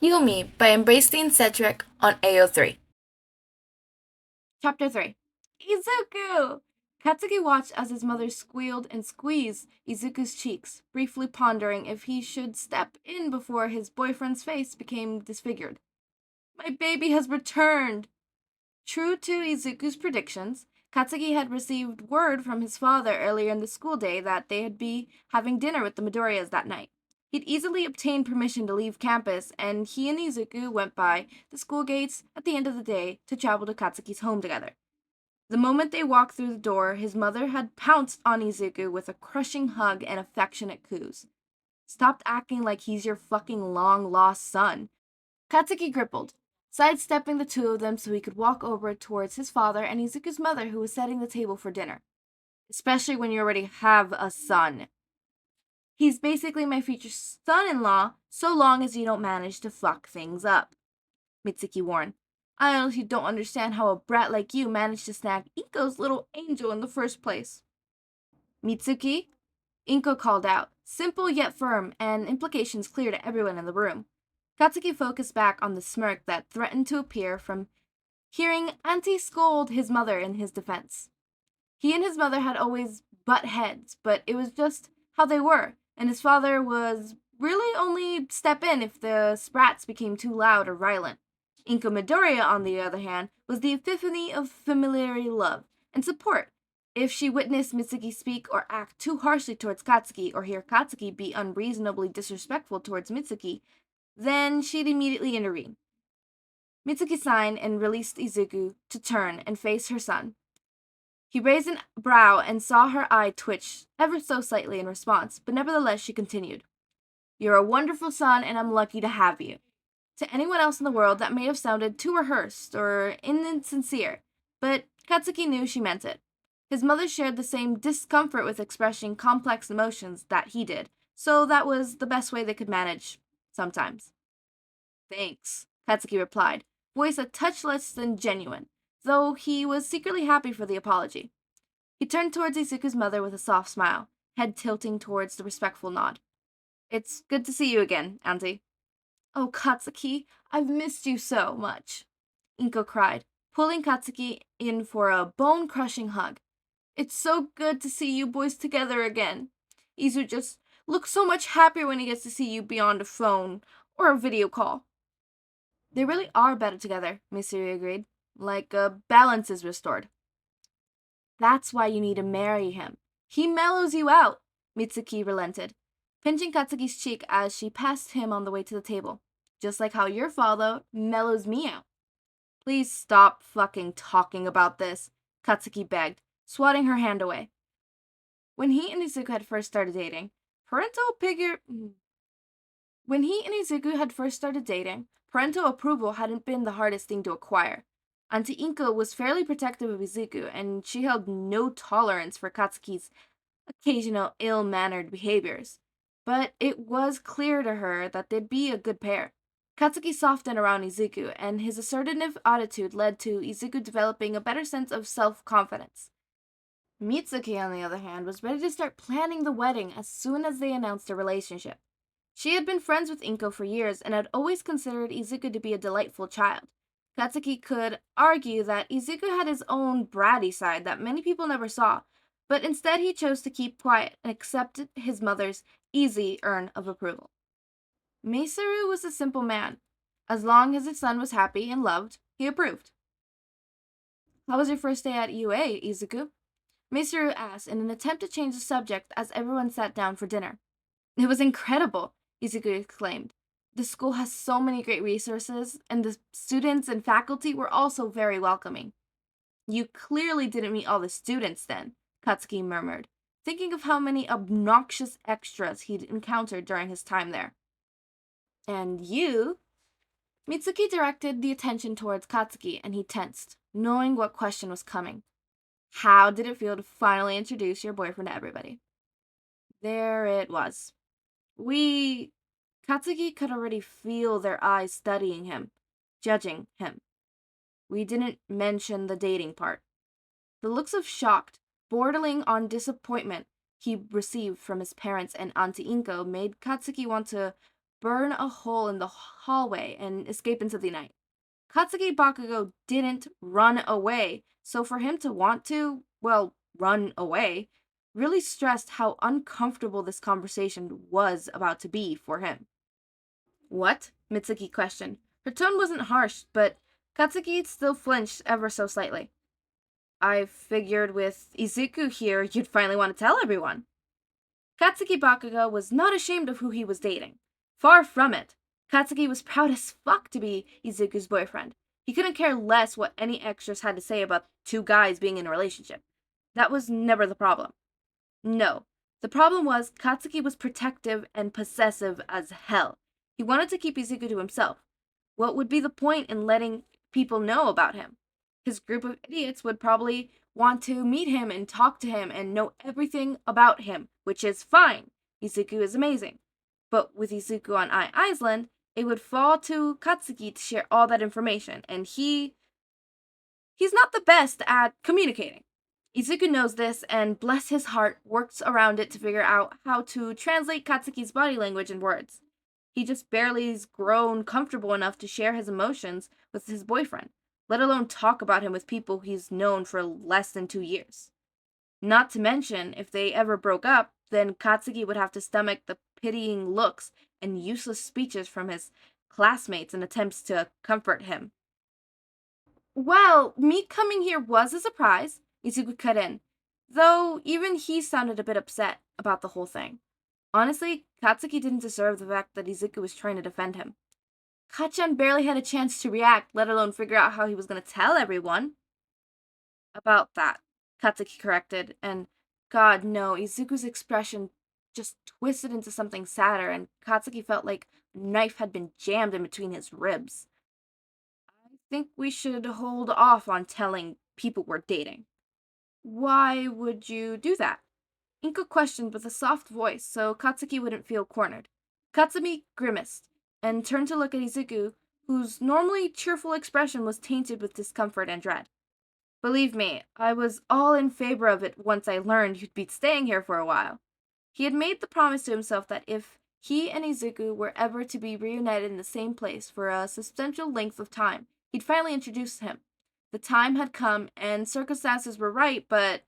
Heal Me by Embracing Cedric on AO3. Chapter 3. Izuku! Katsuki watched as his mother squealed and squeezed Izuku's cheeks, briefly pondering if he should step in before his boyfriend's face became disfigured. My baby has returned! True to Izuku's predictions, Katsuki had received word from his father earlier in the school day that they'd be having dinner with the Midoriyas that night. He'd easily obtained permission to leave campus, and he and Izuku went by the school gates at the end of the day to travel to Katsuki's home together. The moment they walked through the door, his mother had pounced on Izuku with a crushing hug and affectionate coos. Stop acting like he's your fucking long-lost son. Katsuki grippled, sidestepping the two of them so he could walk over towards his father and Izuku's mother, who was setting the table for dinner. Especially when you already have a son. He's basically my future son-in-law, so long as you don't manage to fuck things up, Mitsuki warned. I honestly don't understand how a brat like you managed to snag Inko's little angel in the first place. Mitsuki? Inko called out, simple yet firm, and implications clear to everyone in the room. Katsuki focused back on the smirk that threatened to appear from hearing Auntie scold his mother in his defense. He and his mother had always butt heads, but it was just how they were, and his father was really only step in if the sprats became too loud or violent. Inko Midoriya, on the other hand, was the epiphany of familiarity, love, and support. If she witnessed Mitsuki speak or act too harshly towards Katsuki, or hear Katsuki be unreasonably disrespectful towards Mitsuki, then she'd immediately intervene. Mitsuki signed and released Izuku to turn and face her son. He raised a brow and saw her eye twitch ever so slightly in response, but nevertheless she continued. You're a wonderful son, and I'm lucky to have you. To anyone else in the world, that may have sounded too rehearsed or insincere, but Katsuki knew she meant it. His mother shared the same discomfort with expressing complex emotions that he did, so that was the best way they could manage, sometimes. Thanks, Katsuki replied, voice a touch less than genuine, though he was secretly happy for the apology. He turned towards Izuku's mother with a soft smile, head tilting towards the respectful nod. It's good to see you again, Auntie. Oh, Katsuki, I've missed you so much, Inko cried, pulling Katsuki in for a bone-crushing hug. It's so good to see you boys together again. Izu just looks so much happier when he gets to see you beyond a phone or a video call. They really are better together, Misiri agreed. Like a balance is restored. That's why you need to marry him. He mellows you out, Mitsuki relented, pinching Katsuki's cheek as she passed him on the way to the table. Just like how your father mellows me out. Please stop fucking talking about this, Katsuki begged, swatting her hand away. When he and Izuku had first started dating, parental approval hadn't been the hardest thing to acquire. Auntie Inko was fairly protective of Izuku, and she held no tolerance for Katsuki's occasional ill-mannered behaviors. But it was clear to her that they'd be a good pair. Katsuki softened around Izuku, and his assertive attitude led to Izuku developing a better sense of self-confidence. Mitsuki, on the other hand, was ready to start planning the wedding as soon as they announced their relationship. She had been friends with Inko for years and had always considered Izuku to be a delightful child. Katsuki could argue that Izuku had his own bratty side that many people never saw, but instead he chose to keep quiet and accepted his mother's easy earn of approval. Masaru was a simple man. As long as his son was happy and loved, he approved. How was your first day at UA, Izuku? Masaru asked in an attempt to change the subject as everyone sat down for dinner. It was incredible, Izuku exclaimed. The school has so many great resources, and the students and faculty were also very welcoming. You clearly didn't meet all the students then, Katsuki murmured, thinking of how many obnoxious extras he'd encountered during his time there. And you? Mitsuki directed the attention towards Katsuki, and he tensed, knowing what question was coming. How did it feel to finally introduce your boyfriend to everybody? There it was. Katsuki could already feel their eyes studying him, judging him. We didn't mention the dating part. The looks of shocked, bordering on disappointment he received from his parents and Auntie Inko made Katsuki want to burn a hole in the hallway and escape into the night. Katsuki Bakugou didn't run away, so for him to want to, well, run away, really stressed how uncomfortable this conversation was about to be for him. What? Mitsuki questioned. Her tone wasn't harsh, but Katsuki still flinched ever so slightly. I figured with Izuku here, you'd finally want to tell everyone. Katsuki Bakugou was not ashamed of who he was dating. Far from it. Katsuki was proud as fuck to be Izuku's boyfriend. He couldn't care less what any extras had to say about two guys being in a relationship. That was never the problem. No. The problem was Katsuki was protective and possessive as hell. He wanted to keep Izuku to himself. What would be the point in letting people know about him? His group of idiots would probably want to meet him and talk to him and know everything about him, which is fine. Izuku is amazing. But with Izuku on Island, it would fall to Katsuki to share all that information, and he's not the best at communicating. Izuku knows this, and bless his heart, works around it to figure out how to translate Katsuki's body language and words. He just barely has grown comfortable enough to share his emotions with his boyfriend, let alone talk about him with people he's known for less than 2 years. Not to mention, if they ever broke up, then Katsuki would have to stomach the pitying looks and useless speeches from his classmates in attempts to comfort him. Well, me coming here was a surprise, Izuku cut in, though even he sounded a bit upset about the whole thing. Honestly, Katsuki didn't deserve the fact that Izuku was trying to defend him. Kachan barely had a chance to react, let alone figure out how he was going to tell everyone. About that, Katsuki corrected, and God, no, Izuku's expression just twisted into something sadder, and Katsuki felt like a knife had been jammed in between his ribs. I think we should hold off on telling people we're dating. Why would you do that? Inko questioned with a soft voice so Katsuki wouldn't feel cornered. Katsumi grimaced and turned to look at Izuku, whose normally cheerful expression was tainted with discomfort and dread. Believe me, I was all in favor of it once I learned you'd be staying here for a while. He had made the promise to himself that if he and Izuku were ever to be reunited in the same place for a substantial length of time, he'd finally introduce him. The time had come, and circumstances were right, but...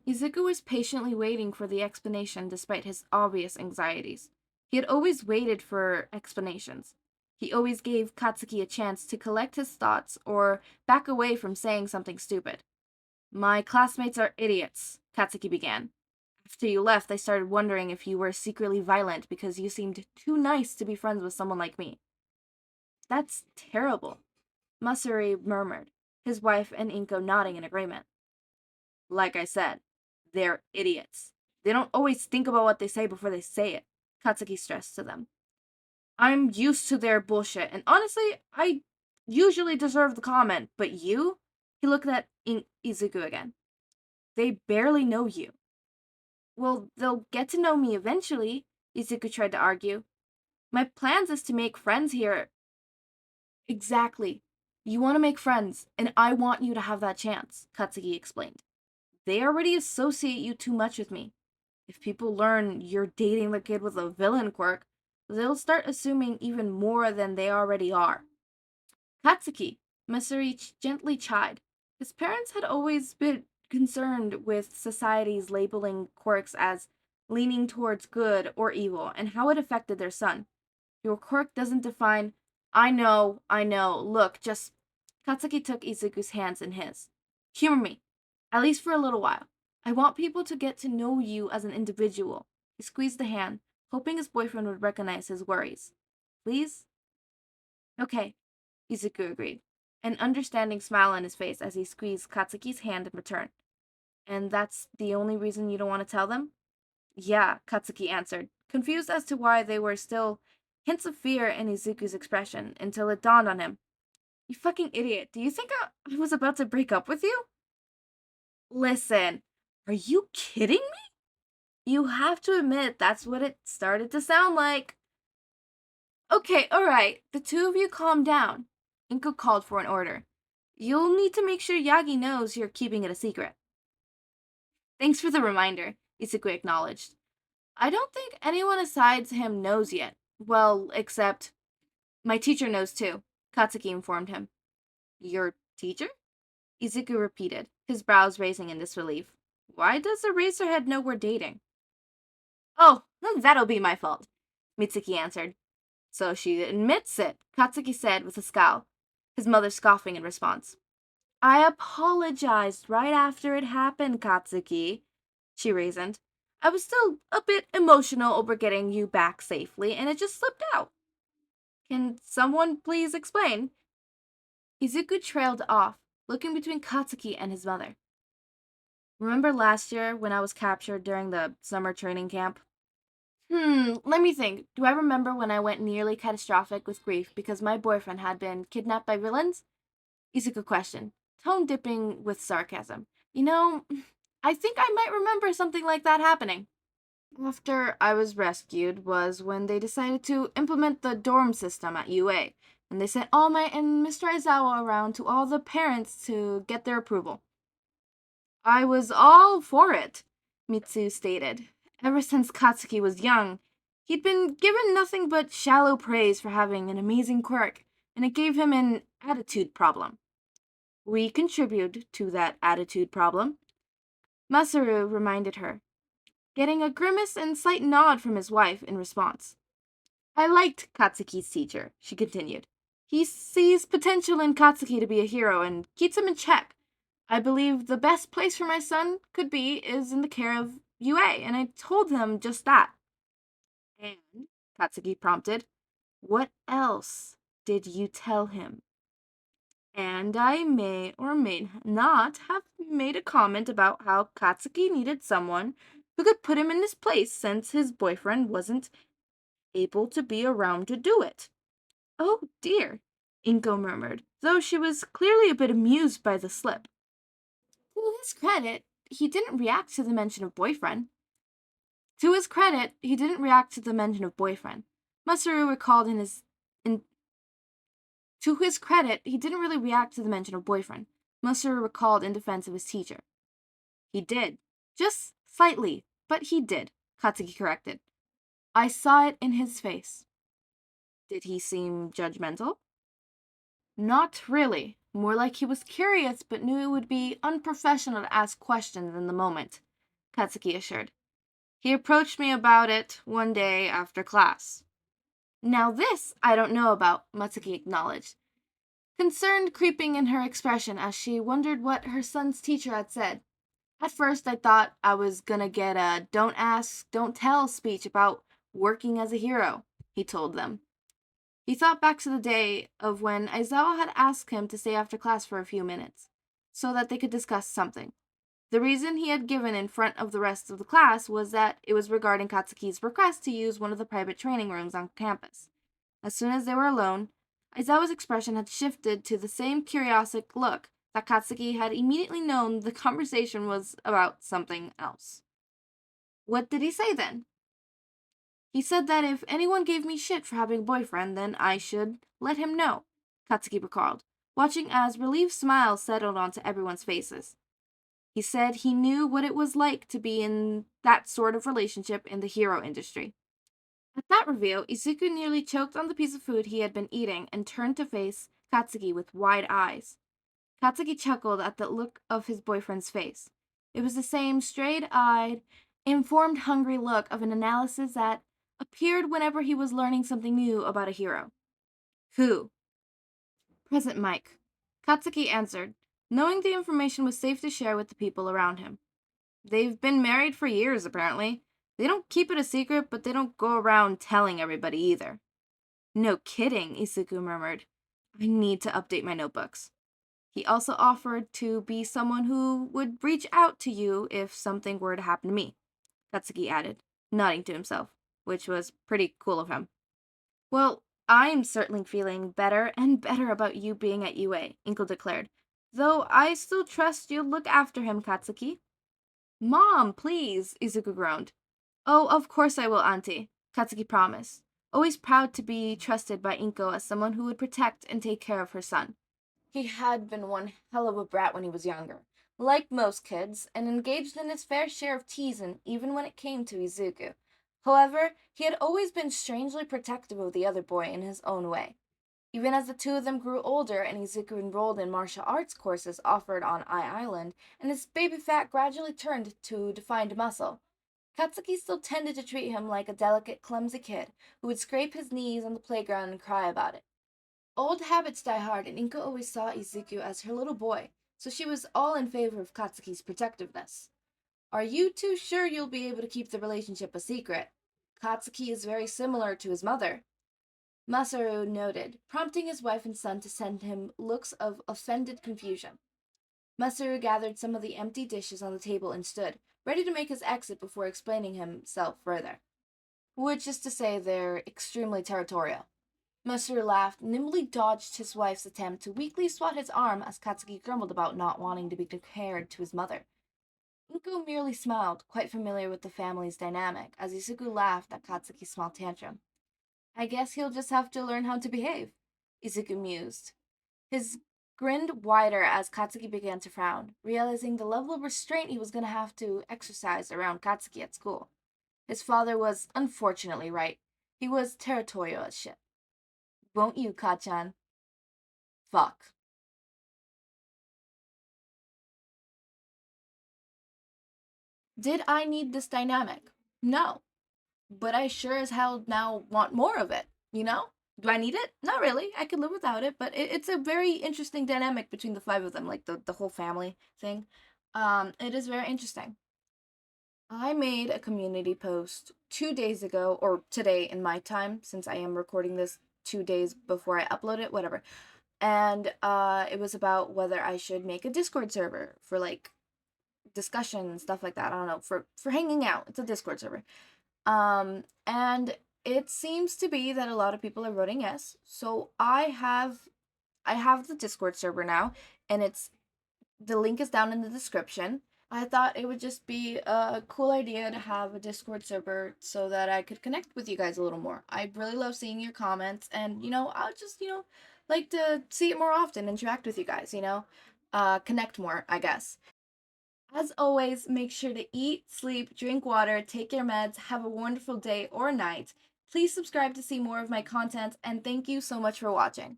Izuku was patiently waiting for the explanation despite his obvious anxieties. He had always waited for explanations. He always gave Katsuki a chance to collect his thoughts or back away from saying something stupid. My classmates are idiots, Katsuki began. After you left, I started wondering if you were secretly violent because you seemed too nice to be friends with someone like me. That's terrible, Masaru murmured, his wife and Inko nodding in agreement. Like I said, they're idiots. They don't always think about what they say before they say it, Katsuki stressed to them. I'm used to their bullshit, and honestly, I usually deserve the comment, but you? He looked at Izuku again. They barely know you. Well, they'll get to know me eventually, Izuku tried to argue. My plans is to make friends here. Exactly. You want to make friends, and I want you to have that chance, Katsuki explained. They already associate you too much with me. If people learn you're dating the kid with a villain quirk, they'll start assuming even more than they already are. Katsuki, Masaru gently chid. His parents had always been concerned with society's labeling quirks as leaning towards good or evil and how it affected their son. Your quirk doesn't define. I know. Look, just. Katsuki took Izuku's hands in his. Humor me, at least for a little while. I want people to get to know you as an individual. He squeezed the hand, hoping his boyfriend would recognize his worries. Please? Okay, Izuku agreed, an understanding smile on his face as he squeezed Katsuki's hand in return. And that's the only reason you don't want to tell them? Yeah, Katsuki answered, confused as to why there were still hints of fear in Izuku's expression until it dawned on him. You fucking idiot, do you think I was about to break up with you? Listen, are you kidding me? You have to admit that's what it started to sound like. Okay, alright, the two of you calm down. Inko called for an order. You'll need to make sure Yagi knows you're keeping it a secret. Thanks for the reminder, Izuku acknowledged. I don't think anyone besides him knows yet. Well, except my teacher knows too, Katsuki informed him. Your teacher? Izuku repeated, his brows raising in disbelief. Why does Eraserhead know we're dating? Oh, that'll be my fault, Mitsuki answered. So she admits it, Katsuki said with a scowl, his mother scoffing in response. I apologized right after it happened, Katsuki, she reasoned. I was still a bit emotional over getting you back safely, and it just slipped out. Can someone please explain? Izuku trailed off, looking between Katsuki and his mother. Remember last year when I was captured during the summer training camp? Let me think. Do I remember when I went nearly catastrophic with grief because my boyfriend had been kidnapped by villains? Izuku questioned, tone dipping with sarcasm. You know, I think I might remember something like that happening. After I was rescued was when they decided to implement the dorm system at UA, and they sent All Might and Mr. Aizawa around to all the parents to get their approval. I was all for it, Mitsu stated. Ever since Katsuki was young, he'd been given nothing but shallow praise for having an amazing quirk, and it gave him an attitude problem. We contribute to that attitude problem, Masaru reminded her, getting a grimace and slight nod from his wife in response. I liked Katsuki's teacher, she continued. He sees potential in Katsuki to be a hero and keeps him in check. I believe the best place for my son could be is in the care of UA, and I told him just that. And, Katsuki prompted, what else did you tell him? And I may or may not have made a comment about how Katsuki needed someone who could put him in his place since his boyfriend wasn't able to be around to do it. Oh dear, Inko murmured, though she was clearly a bit amused by the slip. To his credit, he didn't react to the mention of boyfriend. Masaru recalled in To his credit, he didn't really react to the mention of boyfriend. Masaru recalled in defense of his teacher. He did. Just slightly, but he did, Katsuki corrected. I saw it in his face. Did he seem judgmental? Not really. More like he was curious but knew it would be unprofessional to ask questions in the moment, Katsuki assured. He approached me about it one day after class. Now this I don't know about, Mitsuki acknowledged, concern creeping in her expression as she wondered what her son's teacher had said. At first, I thought I was gonna get a don't ask, don't tell speech about working as a hero, he told them. He thought back to the day of when Aizawa had asked him to stay after class for a few minutes, so that they could discuss something. The reason he had given in front of the rest of the class was that it was regarding Katsuki's request to use one of the private training rooms on campus. As soon as they were alone, Aizawa's expression had shifted to the same curiosity look that Katsuki had immediately known the conversation was about something else. What did he say then? He said that if anyone gave me shit for having a boyfriend, then I should let him know, Katsuki recalled, watching as relieved smiles settled onto everyone's faces. He said he knew what it was like to be in that sort of relationship in the hero industry. At that reveal, Izuku nearly choked on the piece of food he had been eating and turned to face Katsuki with wide eyes. Katsuki chuckled at the look of his boyfriend's face. It was the same straight-eyed, informed, hungry look of an analysis that appeared whenever he was learning something new about a hero. Who? Present Mike. Katsuki answered, knowing the information was safe to share with the people around him. They've been married for years, apparently. They don't keep it a secret, but they don't go around telling everybody either. No kidding, Izuku murmured. I need to update my notebooks. He also offered to be someone who would reach out to you if something were to happen to me, Katsuki added, nodding to himself, which was pretty cool of him. Well, I'm certainly feeling better and better about you being at UA, Inko declared, though I still trust you'll look after him, Katsuki. Mom, please, Izuku groaned. Oh, of course I will, Auntie, Katsuki promised, always proud to be trusted by Inko as someone who would protect and take care of her son. He had been one hell of a brat when he was younger, like most kids, and engaged in his fair share of teasing even when it came to Izuku. However, he had always been strangely protective of the other boy in his own way. Even as the two of them grew older and Izuku enrolled in martial arts courses offered on Island, and his baby fat gradually turned to defined muscle, Katsuki still tended to treat him like a delicate, clumsy kid who would scrape his knees on the playground and cry about it. Old habits die hard, and Inko always saw Izuku as her little boy, so she was all in favor of Katsuki's protectiveness. Are you too sure you'll be able to keep the relationship a secret? Katsuki is very similar to his mother. Masaru noted, prompting his wife and son to send him looks of offended confusion. Masaru gathered some of the empty dishes on the table and stood, ready to make his exit before explaining himself further. Which is to say, they're extremely territorial. Masaru laughed, nimbly dodged his wife's attempt to weakly swat his arm as Katsuki grumbled about not wanting to be compared to his mother. Inko merely smiled, quite familiar with the family's dynamic, as Izuku laughed at Katsuki's small tantrum. I guess he'll just have to learn how to behave, Izuku mused. His grinned wider as Katsuki began to frown, realizing the level of restraint he was going to have to exercise around Katsuki at school. His father was unfortunately right. He was territorial as shit. Won't you, Kachan? Fuck. Did I need this dynamic? No. But I sure as hell now want more of it, you know? Do I need it? Not really. I could live without it, but it's a very interesting dynamic between the five of them, like the whole family thing. It is very interesting. I made a community post 2 days ago, or today in my time, since I am recording this 2 days before I upload it, whatever. And it was about whether I should make a Discord server for like discussion and stuff like that. I don't know, for hanging out. It's a Discord server. And it seems to be that a lot of people are voting yes. So I have the Discord server now, and the link is down in the description. I thought it would just be a cool idea to have a Discord server so that I could connect with you guys a little more. I really love seeing your comments, and I'll just like to see it more often, interact with you guys, connect more, I guess. As always, make sure to eat, sleep, drink water, take your meds, have a wonderful day or night. Please subscribe to see more of my content, and thank you so much for watching.